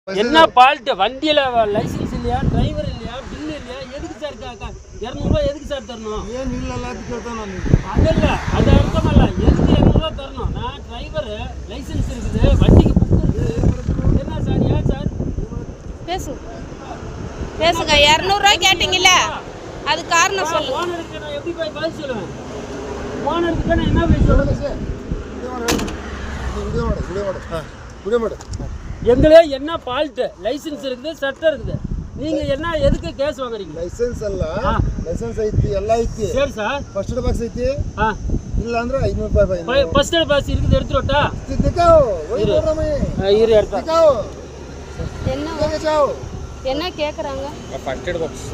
என்ன ஃபால்ட்? வண்டியில லைசென்ஸ் இல்லையா, டிரைவர் இல்லையா, பில் இல்லையா? எதுக்கு சார் 200 ரூபாய் எதுக்கு சார் தரணும்? ஏன் நீங்க எல்லாத்துக்கும் கேட்டோம்? அது இல்ல, அது அர்த்தம் இல்ல. எதுக்கு 200 ரூபாய் தரணும்? நான் டிரைவர், லைசென்ஸ் இருக்குது, வண்டிக்கு புக் இருக்குது. என்ன சார்? ஏன் சார் பேசுங்க பேசுங்க. 200 ரூபாய் கேட்டீங்கல்ல, அது காரணம் சொல்லுங்க. ஓனருக்கு நான் எப்படி போய் பதில் சொல்லுவேன்? ஓனருக்கு நான் என்ன போய் சொல்லுவேன்? எங்களே என்ன ஃபால்ட்? லைசென்ஸ் இருக்குது, சட்டம் இருக்குது. நீங்க என்ன எதுக்கு கேஸ் வாங்குறீங்க? ಲೈಸೆನ್ಸ್ ಅಲ್ಲ, ಲೈಸೆನ್ಸ್ ಐತಿ, ಎಲ್ಲ ಐತಿ. சரி சார். ಫಸ್ಟ್ ಏಡ್ ಬಾಕ್ಸ್ ಐತಿ. ಇಲ್ಲ ಅಂದ್ರೆ 500 ರೂಪಾಯಿ ಫೈನ್. ಫಸ್ಟ್ ಏಡ್ ಬಾಕ್ಸ್ இருக்குது, எடுத்துறோட்டா? ದಿಕ್ಕಾओ ವೈ ನೋಡ್ರಮೇ. இரு எடுத்து. ದಿಕ್ಕಾओ என்ன கேக்குறாங்க? ஃபர்ஸ்ட் எய்ட் பாக்ஸ்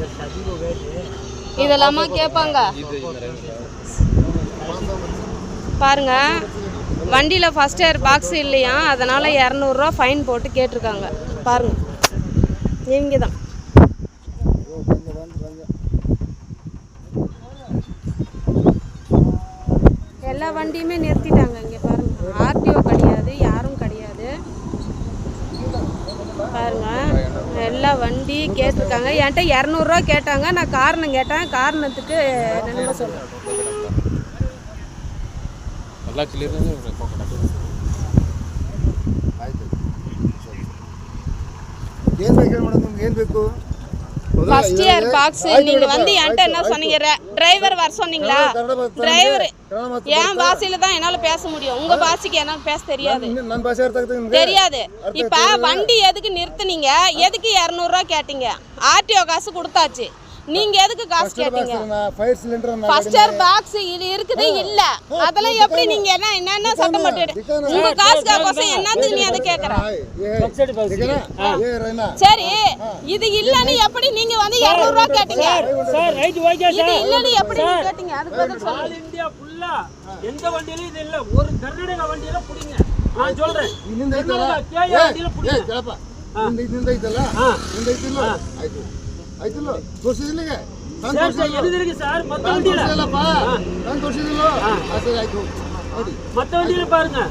இதெல்லாமா கேட்பாங்க பாருங்க. வண்டியில ஃபர்ஸ்ட் ஏர் பாக்ஸ் இல்லையா, அதனால 200 ரூபா ஃபைன் போட்டு கேட்டிருக்காங்க பாருங்க. நீங்க தான் எல்லா வண்டியுமே நிறுத்திட்டாங்க இங்க பாருங்க. ஆர்டிஓ கிடையாது, யாரும் கிடையாது பாருங்க. எல்லா வண்டி கேட்டிருக்காங்க. என்கிட்ட 200 ரூபா கேட்டாங்க. நான் காரணம் கேட்டேன். காரணத்துக்கு என்னென்ன சொல்றேன். ಎಲ್ಲ ಕ್ಲಿಯರ್ ಏನ್ ಬೇಕು ಮೇಡಮ್? ನಿಮ್ಗೆ ಏನ್ ಬೇಕು? ஃபர்ஸ்ட் இயர் பாக்ஸ் நீங்க வந்து என்கிட்ட என்ன சொன்னீங்க? டிரைவர் வர சொன்னீங்களா? டிரைவர் என் பாஷையில தான் என்னால பேச முடியும். உங்க பாஷைக்கு என்னால பேச தெரியாது. ನನ್ನ ಭಾಷೆ ಅರ್ಥ ಆಗ್ತದೆ ನಿಮ್ಗೆ? தெரியாது. இப்ப வண்டி எதுக்கு நிறுத்துனீங்க? எதுக்கு 200 ரூபா கேட்டீங்க? ஆர்டிஓ காசு கொடுத்தாச்சு. நீங்க எதுக்கு காசு கேட்டீங்க? Fire cylinder first year box இருக்குது இல்ல. அதெல்லாம் எப்படி நீங்க என்ன சட்டம் போட்டு உங்க காசுக்காக கோசம் என்னத்துக்கு நீ அதை கேக்குற? சரி, இது இல்லன்னு எப்படி நீங்க வந்து 200 ரூபா கேட்டீங்க? Sir right okay sir. இது இல்லன்னு எப்படி நீங்க கேட்டீங்க? அதுக்கு பதில் சொல்லுங்க. ஆல் இந்தியா ஃபுல்லா எந்த வண்டியில இது இல்ல. ஒரு கர்நாடகா வண்டியில புடிங்க. நான் சொல்றேன். ಇನ್ನಿಂದ ಐತಲ್ಲ, கேயா வண்டியில புடிங்க. ಕೇಳಪ್ಪ, ಇನ್ನಿಂದ ಐತಲ್ಲ, ಇನ್ನಿಂದ ಐತಿಲ್ಲ, ಆಯ್ತು ಆಯ್ತಿಲ್ಲ, ತೋರಿಸಿದಿಲ್ಲಿಗೆ ನಾನು ತೋರಿಸಿಲ್ಲ. ಎಲ್ಲಿದಿರಿಗೆ ಸರ್? மத்த வண்டியில ತೋರಿಸಿಲ್ಲಪ್ಪ, ನಾನು ತೋರಿಸಿದಿಲ್ಲ. ಸರಿ ಆಯ್ತು ನೋಡಿ, மத்த வண்டியில பாருங்க.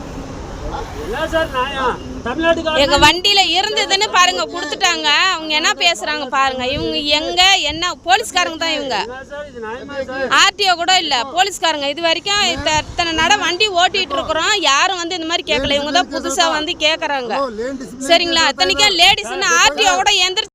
இல்ல சார், நான் தமிழ்நாட்டுக்கு எங்க வண்டியில இருந்ததுன்னு பாருங்க கொடுத்துட்டாங்க. அவங்க என்ன பேசுறாங்க பாருங்க. இவங்க எங்க என்ன போலீஸ்காரங்க தான் இவங்க. சார் இது நியாயமா சார்? ஆர்டிஓ கூட இல்ல, போலீஸ்காரங்க. இது வரைக்கும் இத்தனை நட வண்டி ஓட்டிட்டு இருக்கிறோம், யாரும் வந்து இந்த மாதிரி கேட்கல. இவங்க தான் புதுசா வந்து கேக்குறாங்க. சரிங்களா? இத்தனைக்கும் லேடிஸ்ன்னு ஆர்டிஓ கூட எந்திரிச்சு